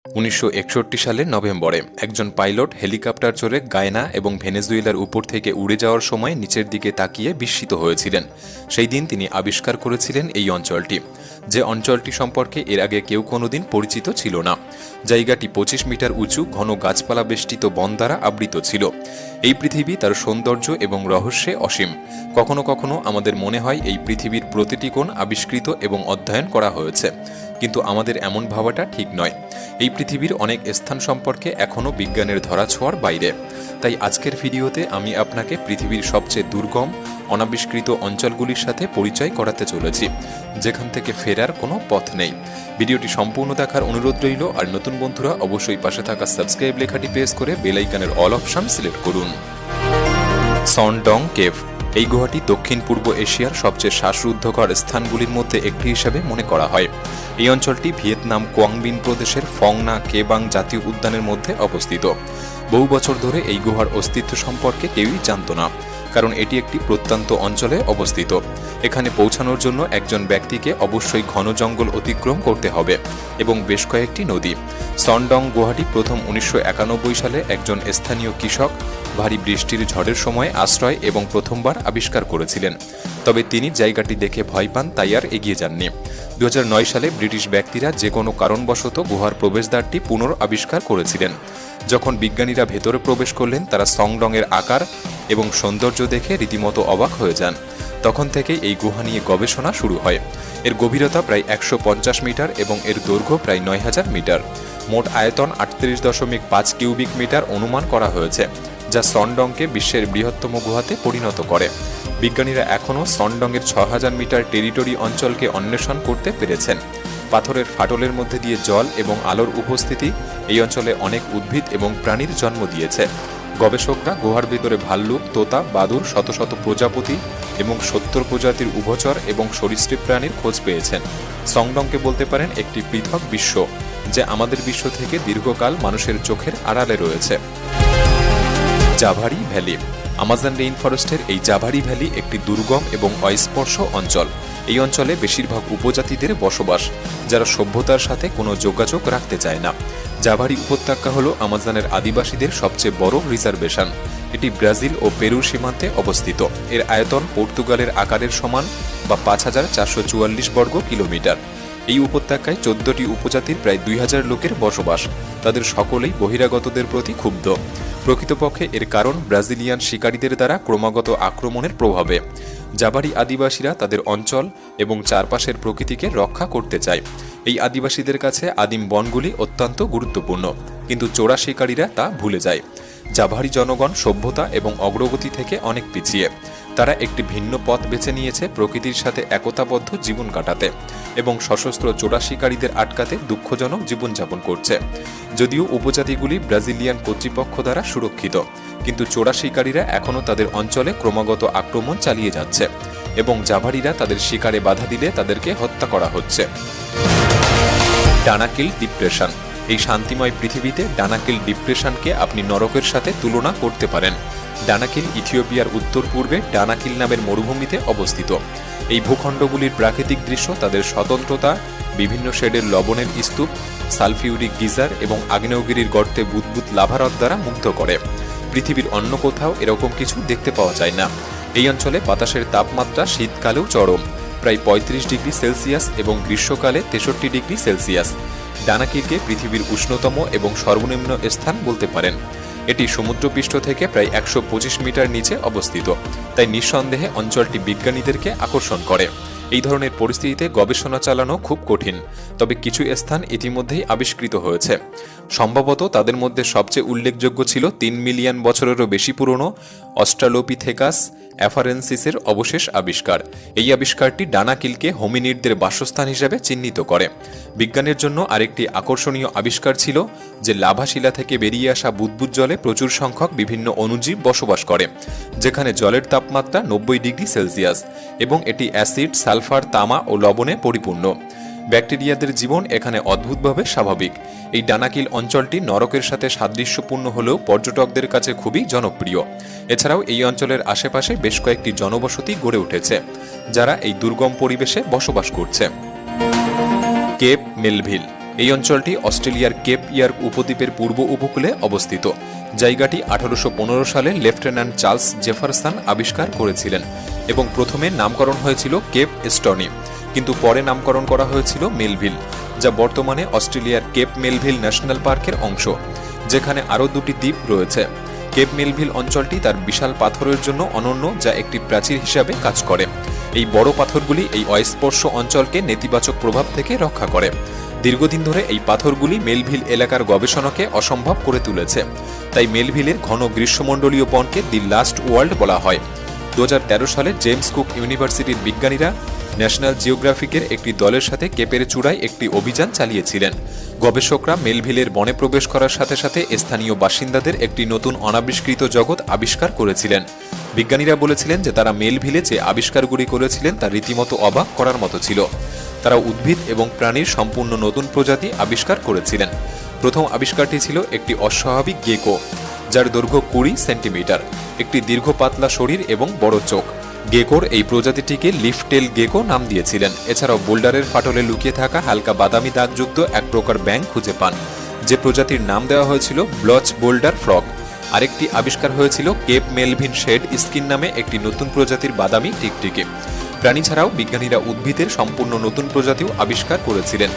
1961 সালের নভেম্বরে একজন পাইলট হেলিকপ্টার চড়ে গায়না এবং ভেনেজুয়েলার উপর থেকে উড়ে যাওয়ার সময় নিচের দিকে তাকিয়ে বিস্মিত হয়েছিলেন। সেই দিন তিনি আবিষ্কার করেছিলেন এই অঞ্চলটি, যে অঞ্চলটি সম্পর্কে এর আগে কেউ কোনোদিন পরিচিত ছিল না। জায়গাটি 25 মিটার উঁচু ঘন গাছপালা বেষ্টিত বন দ্বারা আবৃত ছিল। এই পৃথিবী তার সৌন্দর্য এবং রহস্যে অসীম। কখনো কখনো আমাদের মনে হয় এই পৃথিবীর প্রতিটি কোণ আবিষ্কৃত এবং অধ্যয়ন করা হয়েছে, কিন্তু আমাদের এমন ভাবাটা ঠিক নয়। এই পৃথিবীর অনেক স্থান সম্পর্কে এখনও বিজ্ঞানের ধরাছোঁয়ার বাইরে। তাই আজকের ভিডিওতে আমি আপনাকে পৃথিবীর সবচেয়ে দুর্গম অনাবিষ্কৃত অঞ্চলগুলির সাথে পরিচয় করাতে চলেছি, যেখান থেকে ফেরার কোনো পথ নেই। ভিডিওটি সম্পূর্ণ দেখার অনুরোধ রইল, আর নতুন বন্ধুরা অবশ্যই পাশে থাকা সাবস্ক্রাইব লেখাটি প্রেস করে বেল আইকনের অল অপশন সিলেক্ট করুন। সনডং কেভ। এই গুহাটি দক্ষিণ পূর্ব এশিয়ার সবচেয়ে শ্বাসরুদ্ধকর স্থানগুলির মধ্যে একটি হিসেবে মনে করা হয়। এই অঞ্চলটি ভিয়েতনাম কোয়াংবিন প্রদেশের ফং না কেবাং জাতীয় উদ্যানের মধ্যে অবস্থিত। বহু বছর ধরে এই গুহার অস্তিত্ব সম্পর্কে কেউই জানত না, কারণ এটি একটি প্রত্যন্ত অঞ্চলে অবস্থিত। এখানে পৌঁছানোর জন্য একজন ব্যক্তিকে অবশ্যই ঘন জঙ্গল অতিক্রম করতে হবে এবং বেশ কয়েকটি নদী। সনডং গুহাটি প্রথম 1991 সালে একজন স্থানীয় কৃষক ভারী বৃষ্টির ঝড়ের সময় আশ্রয় এবং প্রথমবার আবিষ্কার করেছিলেন। তবে তিনি জায়গাটি দেখে ভয় পান, তাই আর এগিয়ে যাননি। 2009 সালে ব্রিটিশ ব্যক্তিরা যে কোনো কারণবশত গুহার প্রবেশদ্বারটি পুনরাবিষ্কার করেছিলেন। যখন বিজ্ঞানীরা ভেতরে প্রবেশ করলেন, তারা সনডংয়ের আকার এবং সৌন্দর্য দেখে রীতিমতো অবাক হয়ে যান। তখন থেকেই এই গুহা নিয়ে গবেষণা শুরু হয়। এর গভীরতা প্রায় 150 মিটার এবং এর দৈর্ঘ্য প্রায় 9000 মিটার। মোট আয়তন 38.5 কিউবিক মিটার অনুমান করা হয়েছে, যা সনডংকে বিশ্বের বৃহত্তম গুহাতে পরিণত করে। বিজ্ঞানীরা এখনও সনডংয়ের 6000 মিটার টেরিটরি অঞ্চলকে অন্বেষণ করতে পেরেছেন। পাথরের ফাটলের মধ্যে দিয়ে জল এবং আলোর উপস্থিতি এই অঞ্চলে অনেক উদ্ভিদ এবং প্রাণীর জন্ম দিয়েছে। গবেষকরা গুহার ভেতরে ভাল্লুক, তোতা, বাদুড়, শত শত প্রজাপতি এবং 70 প্রজাতির উভচর এবং সরীসৃপ প্রাণীর খোঁজ পেয়েছেন। সনডংকে বলতে পারেন একটি পৃথক বিশ্ব, যা আমাদের বিশ্ব থেকে দীর্ঘকাল মানুষের চোখের আড়ালে রয়েছে। জাভারি ভ্যালি। আমাজন রেইন ফরেস্টের এই জাভারি ভ্যালি একটি দুর্গম এবং অস্পর্শ অঞ্চল। এই অঞ্চলে বেশিরভাগ উপজাতিদের বসবাস, যারা সভ্যতার সাথে কোনো যোগাযোগ রাখতে চায় না। জাভারি উপত্যকা হল আমাজনের আদিবাসীদের সবচেয়ে বড় রিজার্ভেশন। এটি ব্রাজিল ও পেরুর সীমান্তে অবস্থিত। এর আয়তন পর্তুগালের আকারের সমান বা 5444 বর্গ কিলোমিটার। এই উপত্যকায় 14টি উপজাতির প্রায় 2000 লোকের বসবাস। তাদের সকলেই বহিরাগতদের প্রতি ক্ষুব্ধ। প্রকৃতপক্ষে এর কারণ ব্রাজিলিয়ান শিকারীদের দ্বারা ক্রমাগত আক্রমণের প্রভাবে। জাভারি আদিবাসীরা তাদের অঞ্চল এবং চারপাশের প্রকৃতিকে রক্ষা করতে চায়। এই আদিবাসীদের কাছে আদিম বনগুলি অত্যন্ত গুরুত্বপূর্ণ, কিন্তু চোরা শিকারীরা তা ভুলে যায়। জাভারি জনগণ সভ্যতা এবং অগ্রগতি থেকে অনেক পিছিয়ে। তারা একটি ভিন্ন পথ বেছে নিয়েছে প্রকৃতির সাথে একতাবদ্ধ জীবন কাটাতে এবং সশস্ত্র চোরা শিকারীদের আটকাতে দুঃখজনক জীবনযাপন করছে। যদিও উপজাতিগুলি ব্রাজিলিয়ান কর্তৃপক্ষ দ্বারা সুরক্ষিত, কিন্তু চোরা শিকারীরা এখনও তাদের অঞ্চলে ক্রমাগত আক্রমণ চালিয়ে যাচ্ছে এবং জাভারিরা তাদের শিকারে বাধা দিলে তাদেরকে হত্যা করা হচ্ছে। Danakil depression. এই শান্তিময় পৃথিবীতে ডানাকিল ডিপ্রেশনকে আপনি নরকের সাথে তুলনা করতে পারেন। ডানাকিল ইথিওপিয়ার উত্তর পূর্বে ডানাকিল নামের মরুভূমিতে অবস্থিত। এই ভূখণ্ডগুলির প্রাকৃতিক দৃশ্য তাদের স্বতন্ত্রতা, বিভিন্ন শেডের লবণের স্তূপ, সালফিউরিক গিজার এবং আগ্নেয়গিরির গর্তে বুদবুদ লাভারদ দ্বারা মুগ্ধ করে। পৃথিবীর অন্য কোথাও এরকম কিছু দেখতে পাওয়া যায় না। এই অঞ্চলে বাতাসের তাপমাত্রা শীতকালেও চরম, প্রায় 35 ডিগ্রি সেলসিয়াস এবং গ্রীষ্মকালে 63 ডিগ্রি সেলসিয়াস। ডানাকিলকে পৃথিবীর উষ্ণতম এবং সর্বনিম্ন স্থান বলতে পারেন। এটি সমুদ্রপৃষ্ঠ থেকে প্রায় 125 মিটার নিচে অবস্থিত, তাই নিঃসন্দেহে অঞ্চলটি বিজ্ঞানীদেরকে আকর্ষণ করে। এই ধরনের পরিস্থিতিতে গবেষণা চালানো খুব কঠিন, তবে কিছু স্থান ইতিমধ্যেই আবিষ্কৃত হয়েছে। সম্ভবত তাদের মধ্যে সবচেয়ে উল্লেখযোগ্য ছিল 3 মিলিয়ন বছরেরও বেশি পুরনো অস্ট্রালোপিথেকাস অ্যাফারেন্সিসের অবশেষ আবিষ্কার। এই আবিষ্কারটি ডানাকিলকে হোমিনিডদের বাসস্থান হিসেবে চিহ্নিত করে। বিজ্ঞানের জন্য আরেকটি আকর্ষণীয় আবিষ্কার ছিল যে লাভাশিলা থেকে বেরিয়ে আসা বুদবুদ জলে প্রচুর সংখ্যক বিভিন্ন অণুজীব বসবাস করে, যেখানে জলের তাপমাত্রা 90 ডিগ্রি সেলসিয়াস এবং এটি অ্যাসিড, সালফার, তামা ও লবণে পরিপূর্ণ। ব্যাকটেরিয়াদের জীবন এখানে অদ্ভুতভাবে স্বাভাবিক। এই ডানাকিল অঞ্চলটি নরকের সাথে সাদৃশ্যপূর্ণ হলেও পর্যটকদের কাছে খুবই জনপ্রিয়। এছাড়াও এই অঞ্চলের আশেপাশে বেশ কয়েকটি জনবসতি গড়ে উঠেছে, যারা এই দুর্গম পরিবেশে বসবাস করছে। Cape Melville. এই অঞ্চলটি অস্ট্রেলিয়ার কেপ ইয়ার্ক উপদ্বীপের পূর্ব উপকূলে অবস্থিত। জায়গাটি 1815 সালে লেফটেন্যান্ট চার্লস জেফারসন আবিষ্কার করেছিলেন এবং প্রথমে নামকরণ হয়েছিল কেপ স্টনি, কিন্তু পরে নামকরণ করা হয়েছিল মেলভিল, যা বর্তমানে অস্ট্রেলিয়ার কেপ মেলভিল ন্যাশনাল পার্কের অংশ, যেখানে আরও দুটি দ্বীপ রয়েছে। কেপ মেলভিল অঞ্চলটি তার বিশাল পাথরের জন্য অনন্য, যা একটি প্রাচীর হিসাবে কাজ করে। এই বড় পাথরগুলি এই অস্পর্শ অঞ্চলকে নেতিবাচক প্রভাব থেকে রক্ষা করে। দীর্ঘদিন ধরে এই পাথরগুলি মেলভিল এলাকার গবেষণাকে অসম্ভব করে তুলেছে, তাই মেলভিলের ঘন গ্রীষ্মমণ্ডলীয় বনকে দি লাস্ট ওয়ার্ল্ড বলা হয়। 2013 সালে জেমস কুক ইউনিভার্সিটির বিজ্ঞানীরা ন্যাশনাল জিওগ্রাফিকের একটি দলের সাথে কেপের চূড়ায় একটি অভিযান চালিয়েছিলেন। গবেষকরা মেলভিলের বনে প্রবেশ করার সাথে সাথে স্থানীয় বাসিন্দাদের একটি নতুন অনাবিষ্কৃত জগৎ আবিষ্কার করেছিলেন। বিজ্ঞানীরা বলেছিলেন যে তারা মেলভিলে যে আবিষ্কারগুলি করেছিলেন তা রীতিমতো অবাক করার মতো ছিল। তারা উদ্ভিদ এবং প্রাণীর সম্পূর্ণ নতুন প্রজাতি আবিষ্কার করেছিলেন। প্রথম আবিষ্কারটি ছিল একটি অস্বাভাবিক গেকো, যার দৈর্ঘ্য 20 সেন্টিমিটার, একটি দীর্ঘ পাতলা শরীর এবং বড় চোখ। গেকোর এই প্রজাতিটিকে লিফটেল গেকো নাম দিয়েছিলেন। এছাড়াও বোল্ডারের ফাটলে লুকিয়ে থাকা হালকা বাদামি দাগযুক্ত এক প্রকার ব্যাঙ খুঁজে পান, যে প্রজাতির নাম দেওয়া হয়েছিল ব্লচ বোল্ডার ফ্রগ। আরেকটি আবিষ্কার হয়েছিল কেপ মেলভিন শেড স্কিন নামে একটি নতুন প্রজাতির বাদামি টিকটিকি। প্রাণী ছাড়াও বিজ্ঞানীরা উদ্ভিদের সম্পূর্ণ নতুন প্রজাতিও আবিষ্কার করেছিলেন,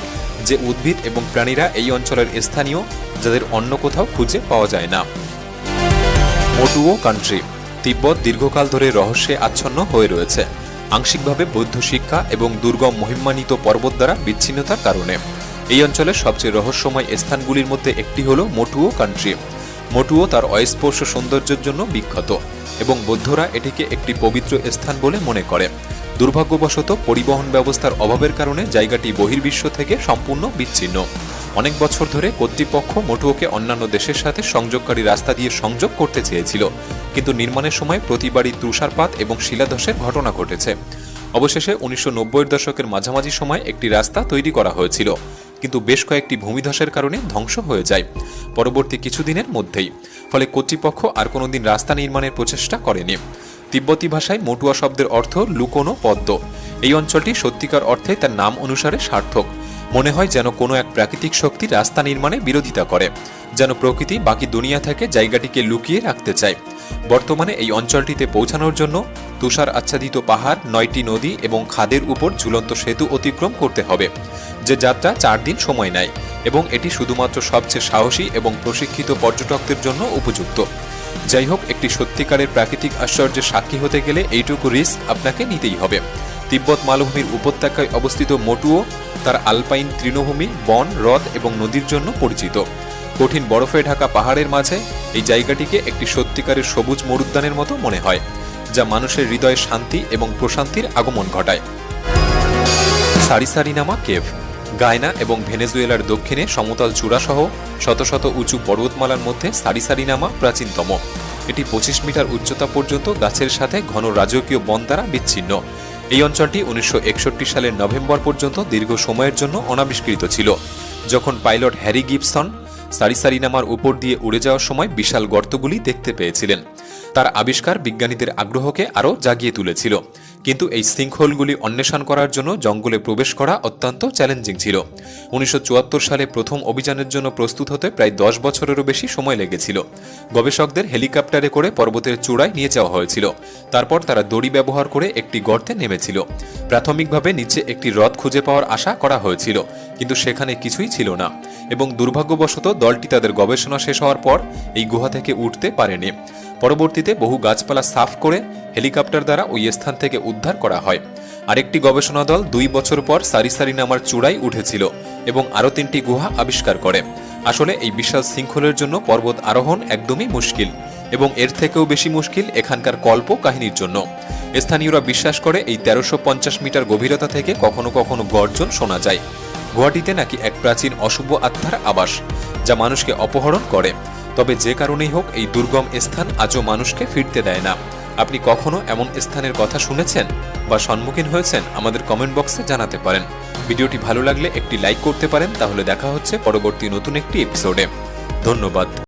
যে উদ্ভিদ এবং প্রাণীরা এই অঞ্চলের স্থানীয়, যাদের অন্য কোথাও খুঁজে পাওয়া যায় না। মোটুও কান্ট্রি। তিব্বত দীর্ঘকাল ধরে রহস্যে আচ্ছন্ন হয়ে রয়েছে, আংশিকভাবে বৌদ্ধ শিক্ষা এবং দুর্গম মহিমান্বিত পর্বত দ্বারা বিচ্ছিন্নতার কারণে। এই অঞ্চলের সবচেয়ে রহস্যময় স্থানগুলির মধ্যে একটি হল মোটুও কান্ট্রি। মোটুও তার অস্পর্শ সৌন্দর্যের জন্য বিখ্যাত এবং বৌদ্ধরা এটিকে একটি পবিত্র স্থান বলে মনে করে। দুর্ভাগ্যবশত পরিবহন ব্যবস্থার অভাবের কারণে জায়গাটি বহির্বিশ্ব থেকে সম্পূর্ণ বিচ্ছিন্ন। অনেক বছর ধরে কর্তৃপক্ষ মোটুওকে অন্যান্য দেশের সাথে সংযোগকারী রাস্তা দিয়ে সংযোগ করতে চেয়েছিল, কিন্তু নির্মাণের সময় প্রতিবারই তুষারপাত এবং শিলাধসের ঘটনা ঘটেছে। অবশেষে 1990-এর দশকের মাঝামাঝি সময় একটি রাস্তা তৈরি করা হয়েছিল, কিন্তু বেশ কয়েকটি ভূমিধসের কারণে ধ্বংস হয়ে যায় পরবর্তী কিছুদিনের মধ্যেই। ফলে কর্তৃপক্ষ আর কোনোদিন রাস্তা নির্মাণের প্রচেষ্টা করেনি। তিব্বতী ভাষায় মোটুয়া শব্দের অর্থ লুকোনো পদ্ম। এই অঞ্চলটি সত্যিকার অর্থে তার নাম অনুসারে সার্থক। মনে হয় যেন কোনো এক প্রাকৃতিক শক্তি রাস্তা নির্মাণে বিরোধিতা করে, যেন প্রকৃতি বাকি দুনিয়া থেকে জায়গাটিকে লুকিয়ে রাখতে চায়। বর্তমানে এই অঞ্চলটিতে পৌঁছানোর জন্য তুষার আচ্ছাদিত পাহাড়, 9টি নদী এবং খাদের উপর ঝুলন্ত সেতু অতিক্রম করতে হবে, যে যাত্রা 4 দিন সময় নেয় এবং এটি শুধুমাত্র সবচেয়ে সাহসী এবং প্রশিক্ষিত পর্যটকদের জন্য উপযুক্ত। যাই হোক, একটি সত্যিকারের প্রাকৃতিক আশ্চর্যের সাক্ষী হতে গেলে এইটুকু রিস্ক আপনাকে নিতেই হবে। তিব্বত মালভূমির উপত্যকায় অবস্থিত মোটুও তার আলপাইন তৃণভূমি, বন, হ্রদ এবং নদীর জন্য পরিচিত। কঠিন বরফে ঢাকা পাহাড়ের মাঝে এই জায়গাটিকে একটি সত্যিকারের সবুজ মরুদ্যানের মতো মনে হয়, যা মানুষের হৃদয়ে শান্তি এবং প্রশান্তির আগমন ঘটায়। সারিসারিনামা কেভ। গায়না এবং ভেনেজুয়েলার দক্ষিণে সমতল চূড়াসহ শত শত উঁচু পর্বতমালার মধ্যে সারিসারিনামা প্রাচীনতম। এটি 25 মিটার উচ্চতা পর্যন্ত গাছের সাথে ঘন রাজকীয় বন দ্বারা বিচ্ছিন্ন। এই অঞ্চলটি 1961 সালের নভেম্বর পর্যন্ত দীর্ঘ সময়ের জন্য অনাবিষ্কৃত ছিল, যখন পাইলট হ্যারি গিবসন সারিসারিনামার উপর দিয়ে উড়ে যাওয়ার সময় বিশাল গর্তগুলি দেখতে পেয়েছিলেন। তার আবিষ্কার বিজ্ঞানীদের আগ্রহকে আরও জাগিয়ে তুলেছিল, কিন্তু এই সিঙ্কহোলগুলি অন্বেষণ করার জন্য জঙ্গলে প্রবেশ করা অত্যন্ত চ্যালেঞ্জিং ছিল। 1974 সালে প্রথম অভিযানের জন্য প্রস্তুত হতে প্রায় 10 বছরেরও বেশি সময় লেগেছিল। গবেষকদের হেলিকপ্টারে করে পর্বতের চূড়ায় নিয়ে যাওয়া হয়েছিল। তারপর তারা দড়ি ব্যবহার করে একটি গর্তে নেমেছিল। প্রাথমিকভাবে নিচে একটি হ্রদ খুঁজে পাওয়ার আশা করা হয়েছিল, কিন্তু সেখানে কিছুই ছিল না এবং দুর্ভাগ্যবশত দলটি তাদের গবেষণা শেষ হওয়ার পর এই গুহা থেকে উঠতে পারেনি। পরবর্তীতে বহু গাছপালা সাফ করে হেলিকপ্টার দ্বারা ওই স্থান থেকে উদ্ধার করা হয়। আরেকটি গবেষণা দল 2 বছর পর সারিসারিনামার চূড়ায় উঠেছিল এবং আরও 3টি গুহা আবিষ্কার করে। আসলে এই বিশাল শৃঙ্খলের জন্য পর্বত আরোহণ একদমই মুশকিল, এবং এর থেকেও বেশি মুশকিল এখানকার কল্প কাহিনীর জন্য। স্থানীয়রা বিশ্বাস করে এই 1350 মিটার গভীরতা থেকে কখনো কখনো গর্জন শোনা যায়। গুহাটিতে নাকি এক প্রাচীন অশুভ আত্মার আবাস, যা মানুষকে অপহরণ করে। তবে যে কারণেই হোক, এই দুর্গম স্থান আজও মানুষকে ফিরতে দেয় না। আপনি কখনো এমন স্থানের কথা শুনেছেন বা সম্মুখীন হয়েছেন? আমাদের কমেন্ট বক্সে জানাতে পারেন। ভিডিওটি ভালো লাগলে একটি লাইক করতে পারেন। তাহলে দেখা হচ্ছে পরবর্তী নতুন একটি এপিসোডে। ধন্যবাদ।